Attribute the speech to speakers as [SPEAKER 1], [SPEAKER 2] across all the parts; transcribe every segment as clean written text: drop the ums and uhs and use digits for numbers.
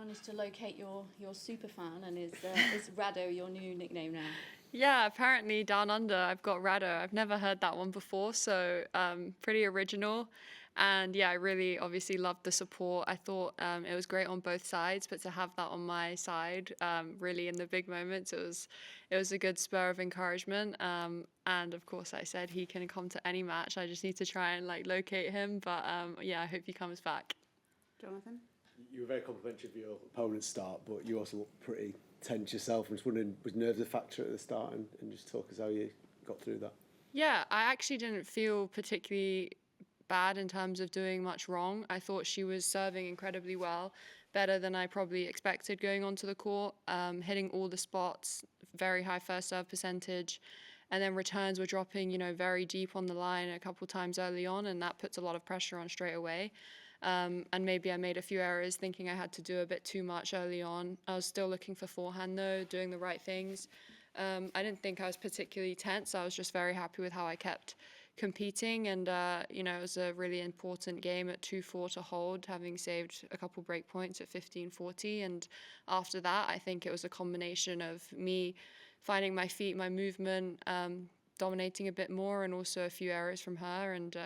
[SPEAKER 1] managed to locate your super fan, and is Rado your new nickname now?
[SPEAKER 2] Yeah, apparently down under I've got Rado. I've never heard that one before, so pretty original. And yeah, I really obviously loved the support. I thought it was great on both sides, but to have that on my side, really in the big moments, it was a good spur of encouragement. And of course, I said he can come to any match. I just need to try and locate him. But yeah, I hope he comes back.
[SPEAKER 3] Jonathan?
[SPEAKER 4] You were very complimentary of your opponent's start, but you also looked pretty tense yourself. I'm just wondering, was nerves a factor at the start, and just talk us how you got through that?
[SPEAKER 2] Yeah, I actually didn't feel particularly bad in terms of doing much wrong. I thought she was serving incredibly well, better than I probably expected going onto the court, hitting all the spots, very high first serve percentage, and then returns were dropping, very deep on the line a couple times early on, and that puts a lot of pressure on straight away. And maybe I made a few errors thinking I had to do a bit too much early on. I was still looking for forehand though, doing the right things. I didn't think I was particularly tense. I was just very happy with how I kept competing, and it was a really important game at 2-4 to hold, having saved a couple break points at 15-40. And after that, I think it was a combination of me finding my feet, my movement, dominating a bit more, and also a few errors from her, and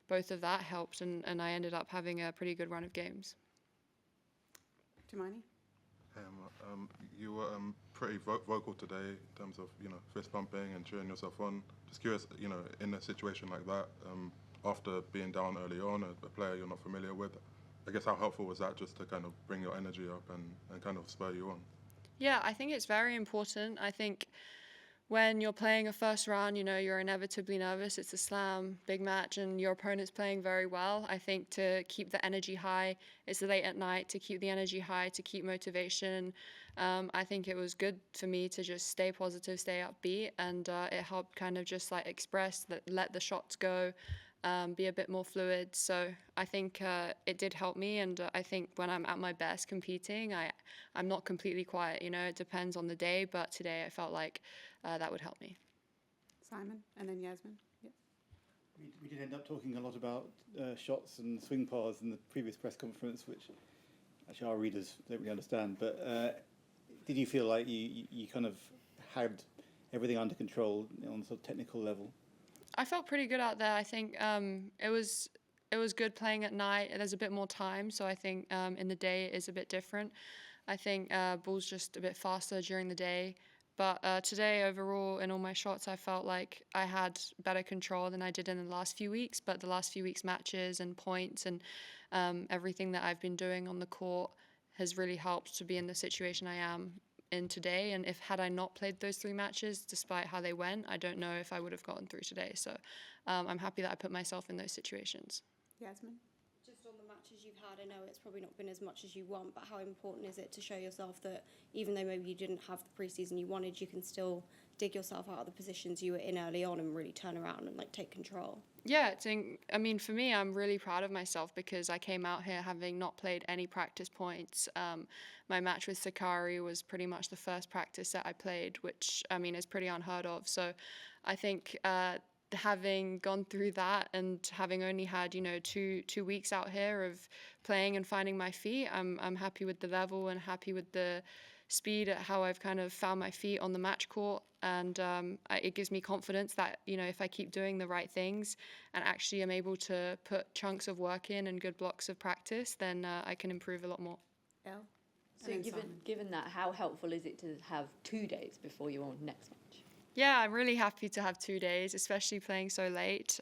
[SPEAKER 2] both of that helped, and I ended up having a pretty good run of games.
[SPEAKER 3] Hermione?
[SPEAKER 5] You were pretty vocal today in terms of fist pumping and cheering yourself on. Just curious, in a situation like that, after being down early on, a player you're not familiar with, I guess how helpful was that just to kind of bring your energy up and kind of spur you on?
[SPEAKER 2] Yeah, I think it's very important. I think when you're playing a first round, you're inevitably nervous. It's a slam, big match, and your opponent's playing very well. I think to keep the energy high, it's late at night, to keep the energy high, to keep motivation. I think it was good for me to just stay positive, stay upbeat, and it helped kind of just express that, let the shots go, be a bit more fluid. So I think it did help me, and I think when I'm at my best competing, I'm not completely quiet. It depends on the day, but today I felt like that would help me.
[SPEAKER 3] Simon, and then Yasmin. Yeah.
[SPEAKER 6] We did end up talking a lot about shots and swing paths in the previous press conference, which actually our readers don't really understand. But did you feel like you kind of had everything under control on sort of technical level?
[SPEAKER 2] I felt pretty good out there. I think it was good playing at night. There's a bit more time, so I think in the day it is a bit different. I think ball's just a bit faster during the day. But today, overall, in all my shots, I felt like I had better control than I did in the last few weeks. But the last few weeks' matches and points and everything that I've been doing on the court has really helped to be in the situation I am in today. And had I not played those 3 matches, despite how they went, I don't know if I would have gotten through today. So I'm happy that I put myself in those situations.
[SPEAKER 3] Yasmin?
[SPEAKER 7] Just on the matches you've had, I know it's probably not been as much as you want, but how important is it to show yourself that even though maybe you didn't have the preseason you wanted, you can still dig yourself out of the positions you were in early on and really turn around and take control?
[SPEAKER 2] Yeah, for me, I'm really proud of myself because I came out here having not played any practice points. My match with Sakari was pretty much the first practice that I played, which, is pretty unheard of. So I think having gone through that and having only had, 2 weeks out here of playing and finding my feet, I'm happy with the level and happy with the speed at how I've kind of found my feet on the match court. And it gives me confidence that, if I keep doing the right things and actually am able to put chunks of work in and good blocks of practice, then I can improve a lot more.
[SPEAKER 3] Elle?
[SPEAKER 1] So given that, how helpful is it to have 2 days before your next match?
[SPEAKER 2] Yeah, I'm really happy to have 2 days, especially playing so late.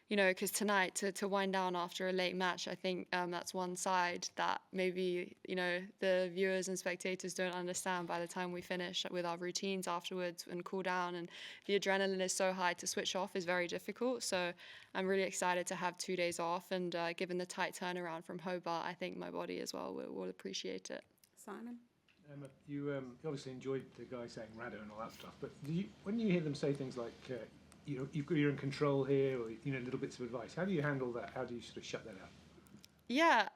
[SPEAKER 2] Because tonight, to wind down after a late match, I think that's one side that maybe, the viewers and spectators don't understand by the time we finish with our routines afterwards and cool down. And the adrenaline is so high, to switch off is very difficult. So I'm really excited to have 2 days off. And given the tight turnaround from Hobart, I think my body as well will appreciate it.
[SPEAKER 3] Simon?
[SPEAKER 8] Emma, you obviously enjoyed the guy saying Rado and all that stuff, but when you hear them say things like, you're in control here, or little bits of advice, how do you handle that? How do you sort of shut that out?
[SPEAKER 2] Yeah,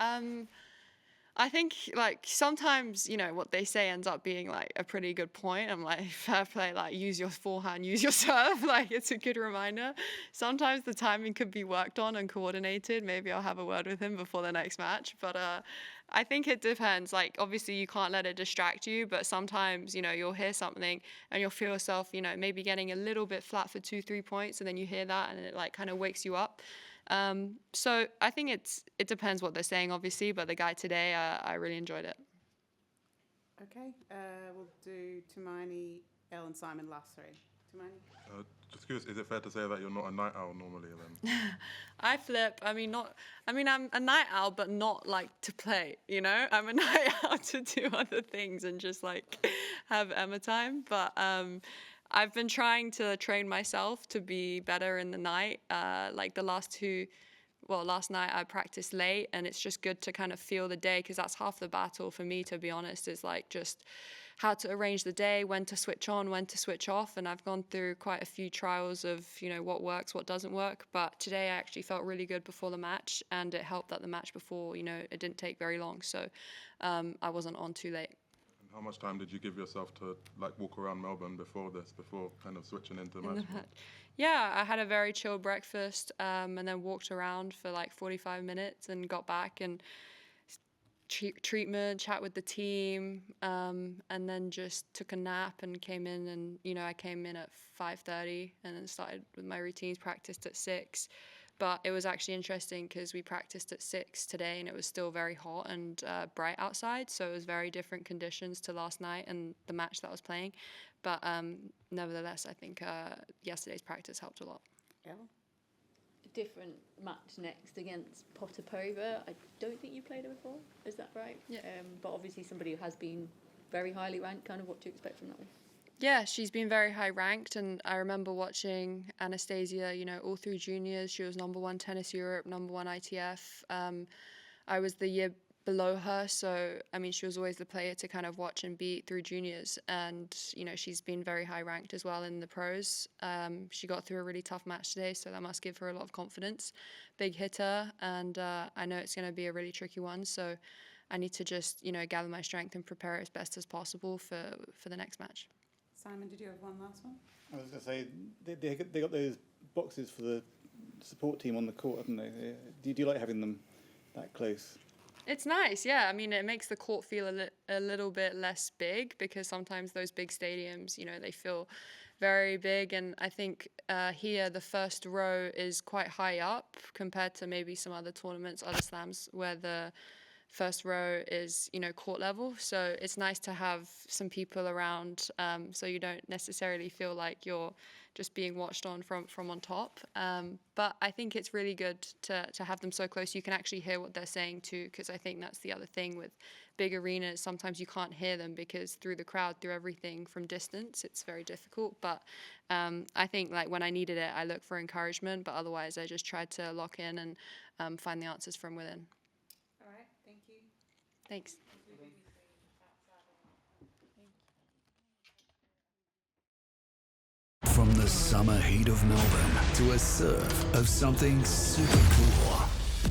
[SPEAKER 2] I think like sometimes, you know, what they say ends up being like a pretty good point. I'm like, fair play, like use your forehand, use your serve. Like it's a good reminder. Sometimes the timing could be worked on and coordinated. Maybe I'll have a word with him before the next match. But I think it depends. Like obviously you can't let it distract you, but sometimes, you know, you'll hear something and you'll feel yourself, you know, maybe getting a little bit flat for 2-3 points, and then you hear that and it like kind of wakes you up. So I think it depends what they're saying, obviously, but the guy today, I really enjoyed it.
[SPEAKER 3] Okay, we'll do Hermione, Elle and Simon last three. Hermione?
[SPEAKER 5] Just curious, is it fair to say that you're not a night owl normally then?
[SPEAKER 2] I flip. I'm a night owl, but not like to play, you know? I'm a night owl to do other things and just like have Emma time. But I've been trying to train myself to be better in the night. Like last night I practiced late, and it's just good to kind of feel the day, because that's half the battle for me, to be honest, is like just how to arrange the day, when to switch on, when to switch off. And I've gone through quite a few trials of, you know, what works, what doesn't work. But today I actually felt really good before the match, and it helped that the match before, you know, it didn't take very long. So I wasn't on too late.
[SPEAKER 5] How much time did you give yourself to like walk around Melbourne before kind of switching into match?
[SPEAKER 2] Yeah, I had a very chill breakfast, and then walked around for like 45 minutes and got back and treatment, chat with the team, and then just took a nap and came in. And, you know, I came in at 5:30 and then started with my routines, practiced at 6. But it was actually interesting because we practiced at 6 today and it was still very hot and bright outside. So it was very different conditions to last night and the match that I was playing. But nevertheless, I think yesterday's practice helped a lot.
[SPEAKER 3] Elle?
[SPEAKER 1] Different match next against Potapova. I don't think you played her before. Is that right?
[SPEAKER 2] Yeah.
[SPEAKER 1] But obviously somebody who has been very highly ranked, kind of what to expect from that one.
[SPEAKER 2] Yeah, she's been very high ranked, and I remember watching Anastasia, you know, all through juniors. She was #1 Tennis Europe, #1 ITF. I was the year below her, so I mean, she was always the player to kind of watch and beat through juniors. And you know, she's been very high ranked as well in the pros. She got through a really tough match today, so that must give her a lot of confidence. Big hitter, and I know it's going to be a really tricky one. So I need to just, you know, gather my strength and prepare as best as possible for the next match.
[SPEAKER 3] Simon, did you have one last one?
[SPEAKER 6] I was going to say, they got those boxes for the support team on the court, haven't they? Do you like having them that close?
[SPEAKER 2] It's nice, yeah. I mean, it makes the court feel a little bit less big, because sometimes those big stadiums, you know, they feel very big. And I think here the first row is quite high up compared to maybe some other tournaments, other slams, where the first row is, you know, court level. So it's nice to have some people around, so you don't necessarily feel like you're just being watched on from on top. But I think it's really good to have them so close. You can actually hear what they're saying too, because I think that's the other thing with big arenas. Sometimes you can't hear them because through the crowd, through everything from distance, it's very difficult. But I think like when I needed it, I looked for encouragement, but otherwise I just tried to lock in and find the answers from within.
[SPEAKER 3] All right, thank you.
[SPEAKER 2] Thanks.
[SPEAKER 9] From the summer heat of Melbourne to a surf of something super cool.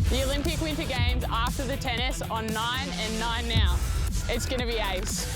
[SPEAKER 10] The Olympic Winter Games after the tennis on 9 and 9 now. It's going to be ace.